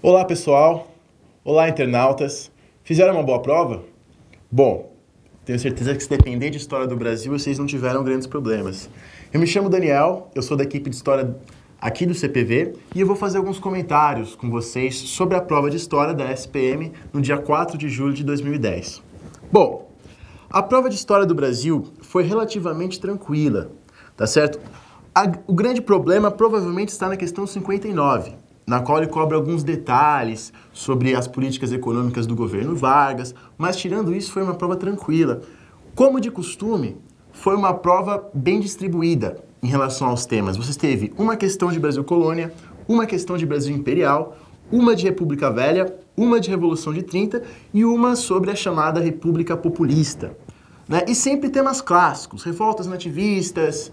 Olá pessoal, olá internautas, fizeram uma boa prova? Bom, tenho certeza que se depender de História do Brasil, vocês não tiveram grandes problemas. Eu me chamo Daniel, eu sou da equipe de História aqui do CPV e eu vou fazer alguns comentários com vocês sobre a prova de História da SPM no dia 4 de julho de 2010. Bom, a prova de História do Brasil foi relativamente tranquila, tá certo? O grande problema provavelmente está na questão 59, na qual ele cobra alguns detalhes sobre as políticas econômicas do governo Vargas, mas tirando isso foi uma prova tranquila. Como de costume, foi uma prova bem distribuída em relação aos temas. Você teve uma questão de Brasil Colônia, uma questão de Brasil Imperial, uma de República Velha, uma de Revolução de 30 e uma sobre a chamada República Populista. E sempre temas clássicos, revoltas nativistas,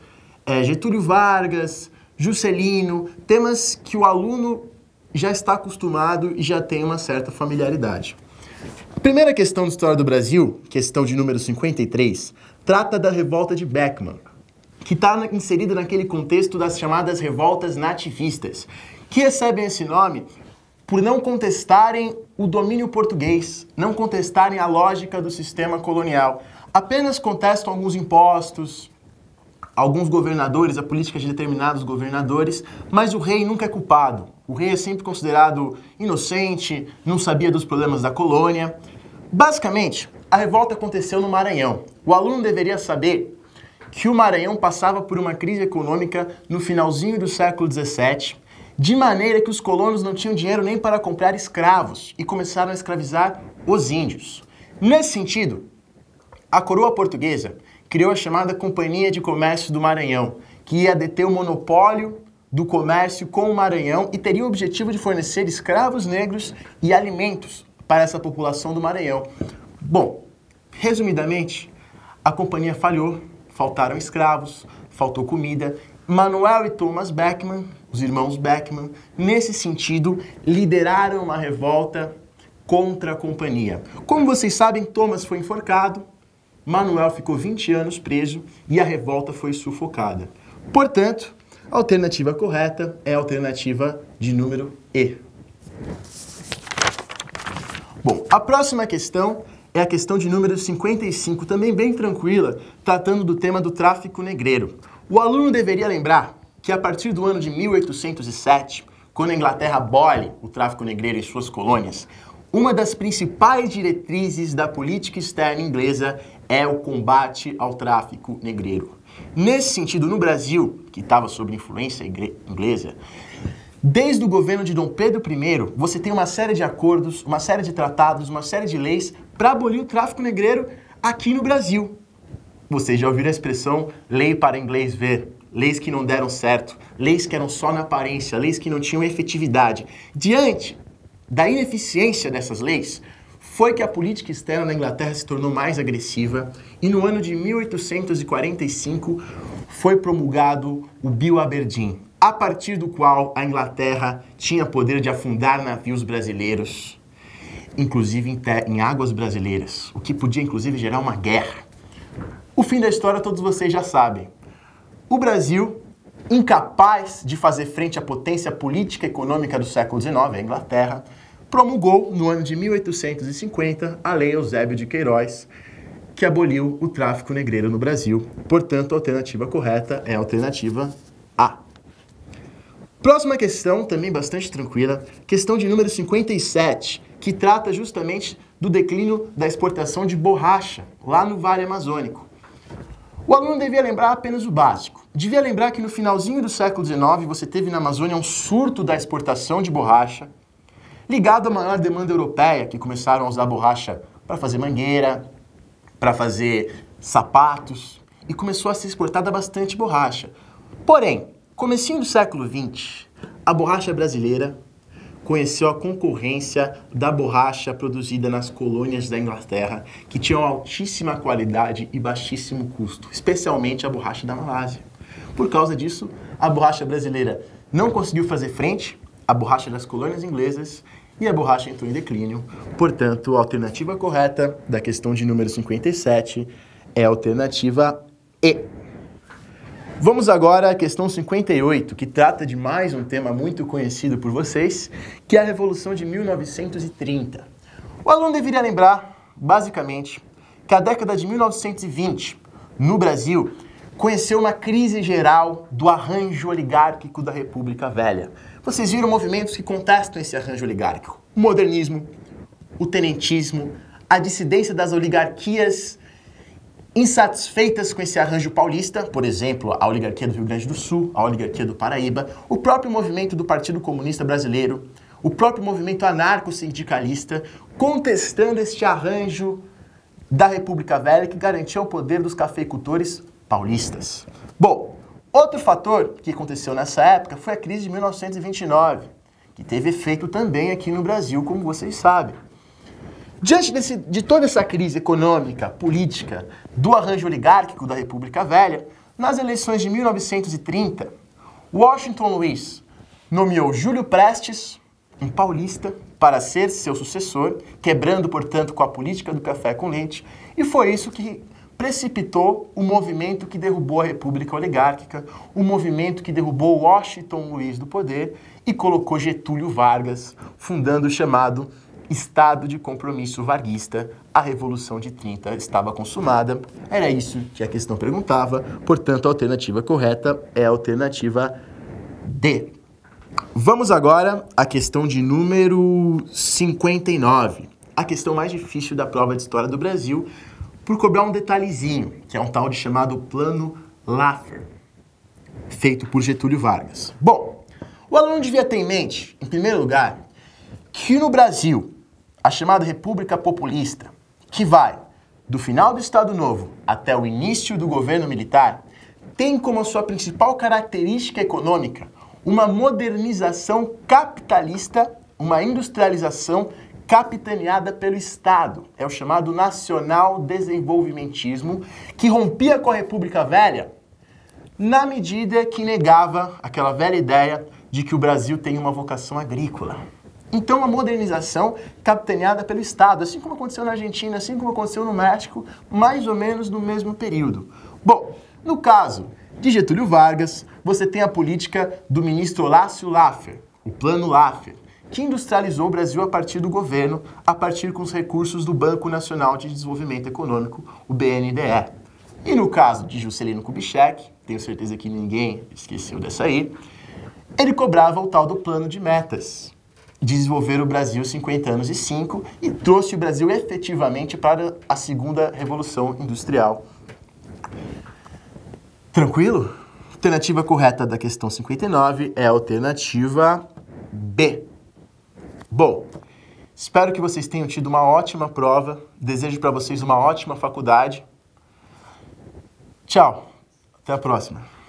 Getúlio Vargas, Juscelino, temas que o aluno já está acostumado e já tem uma certa familiaridade. A primeira questão de História do Brasil, questão de número 53, trata da revolta de Beckman, que está inserida naquele contexto das chamadas revoltas nativistas, que recebem esse nome por não contestarem o domínio português, não contestarem a lógica do sistema colonial, apenas contestam alguns impostos, alguns governadores, a política de determinados governadores, mas o rei nunca é culpado. O rei é sempre considerado inocente, não sabia dos problemas da colônia. Basicamente, a revolta aconteceu no Maranhão. O aluno deveria saber que o Maranhão passava por uma crise econômica no finalzinho do século XVII, de maneira que os colonos não tinham dinheiro nem para comprar escravos e começaram a escravizar os índios. Nesse sentido, a coroa portuguesa criou a chamada Companhia de Comércio do Maranhão, que ia deter o monopólio do comércio com o Maranhão e teria o objetivo de fornecer escravos negros e alimentos para essa população do Maranhão. Bom, resumidamente, a companhia falhou, faltaram escravos, faltou comida. Manuel e Thomas Beckman, os irmãos Beckman, nesse sentido, lideraram uma revolta contra a companhia. Como vocês sabem, Thomas foi enforcado, Manuel ficou 20 anos preso e a revolta foi sufocada. Portanto, a alternativa correta é a alternativa de número E. Bom, a próxima questão é a questão de número 55, também bem tranquila, tratando do tema do tráfico negreiro. O aluno deveria lembrar que a partir do ano de 1807, quando a Inglaterra abole o tráfico negreiro em suas colônias, uma das principais diretrizes da política externa inglesa é o combate ao tráfico negreiro. Nesse sentido, no Brasil, que estava sob influência inglesa, desde o governo de Dom Pedro I, você tem uma série de acordos, uma série de tratados, uma série de leis para abolir o tráfico negreiro aqui no Brasil. Vocês já ouviram a expressão lei para inglês ver, leis que não deram certo, leis que eram só na aparência, leis que não tinham efetividade. Diante da ineficiência dessas leis, foi que a política externa da Inglaterra se tornou mais agressiva e no ano de 1845 foi promulgado o Bill Aberdeen, a partir do qual a Inglaterra tinha poder de afundar navios brasileiros, inclusive em águas brasileiras, o que podia inclusive gerar uma guerra. O fim da história todos vocês já sabem. O Brasil, incapaz de fazer frente à potência política e econômica do século XIX, a Inglaterra, promulgou, no ano de 1850, a Lei Eusébio de Queiroz, que aboliu o tráfico negreiro no Brasil. Portanto, a alternativa correta é a alternativa A. Próxima questão, também bastante tranquila, questão de número 57, que trata justamente do declínio da exportação de borracha, lá no Vale Amazônico. O aluno devia lembrar apenas o básico. Devia lembrar que no finalzinho do século XIX, você teve na Amazônia um surto da exportação de borracha, ligado à maior demanda europeia, que começaram a usar borracha para fazer mangueira, para fazer sapatos, e começou a ser exportada bastante borracha. Porém, comecinho do século XX, a borracha brasileira conheceu a concorrência da borracha produzida nas colônias da Inglaterra, que tinham altíssima qualidade e baixíssimo custo, especialmente a borracha da Malásia. Por causa disso, a borracha brasileira não conseguiu fazer frente à borracha das colônias inglesas e a borracha entrou em declínio. Portanto, a alternativa correta da questão de número 57 é a alternativa E. Vamos agora à questão 58, que trata de mais um tema muito conhecido por vocês, que é a Revolução de 1930. O aluno deveria lembrar, basicamente, que a década de 1920, no Brasil, conheceu uma crise geral do arranjo oligárquico da República Velha. Vocês viram movimentos que contestam esse arranjo oligárquico. O modernismo, o tenentismo, a dissidência das oligarquias insatisfeitas com esse arranjo paulista, por exemplo, a oligarquia do Rio Grande do Sul, a oligarquia do Paraíba, o próprio movimento do Partido Comunista Brasileiro, o próprio movimento anarco-sindicalista, contestando este arranjo da República Velha que garantia o poder dos cafeicultores paulistas. Bom, outro fator que aconteceu nessa época foi a crise de 1929, que teve efeito também aqui no Brasil, como vocês sabem. Diante de toda essa crise econômica, política, do arranjo oligárquico da República Velha, nas eleições de 1930, Washington Luiz nomeou Júlio Prestes, um paulista, para ser seu sucessor, quebrando, portanto, com a política do café com leite, e foi isso que precipitou o movimento que derrubou a República Oligárquica, o movimento que derrubou Washington Luiz do poder e colocou Getúlio Vargas, fundando o chamado Estado de Compromisso Varguista. A Revolução de 30 estava consumada. Era isso que a questão perguntava. Portanto, a alternativa correta é a alternativa D. Vamos agora à questão de número 59. A questão mais difícil da prova de História do Brasil, por cobrar um detalhezinho, que é um tal de chamado Plano Laffer, feito por Getúlio Vargas. Bom, o aluno devia ter em mente, em primeiro lugar, que no Brasil, a chamada República Populista, que vai do final do Estado Novo até o início do governo militar, tem como sua principal característica econômica uma modernização capitalista, uma industrialização capitaneada pelo Estado. É o chamado nacional-desenvolvimentismo, que rompia com a República Velha na medida que negava aquela velha ideia de que o Brasil tem uma vocação agrícola. Então, uma modernização capitaneada pelo Estado, assim como aconteceu na Argentina, assim como aconteceu no México, mais ou menos no mesmo período. Bom, no caso de Getúlio Vargas, você tem a política do ministro Horácio Laffer, o Plano Laffer, que industrializou o Brasil a partir do governo, a partir com os recursos do Banco Nacional de Desenvolvimento Econômico, o BNDE. E no caso de Juscelino Kubitschek, tenho certeza que ninguém esqueceu dessa aí, ele cobrava o tal do plano de metas, desenvolver o Brasil 50 anos e 5 e trouxe o Brasil efetivamente para a segunda revolução industrial. Tranquilo? A alternativa correta da questão 59 é a alternativa B. Bom, espero que vocês tenham tido uma ótima prova, desejo para vocês uma ótima faculdade. Tchau, até a próxima.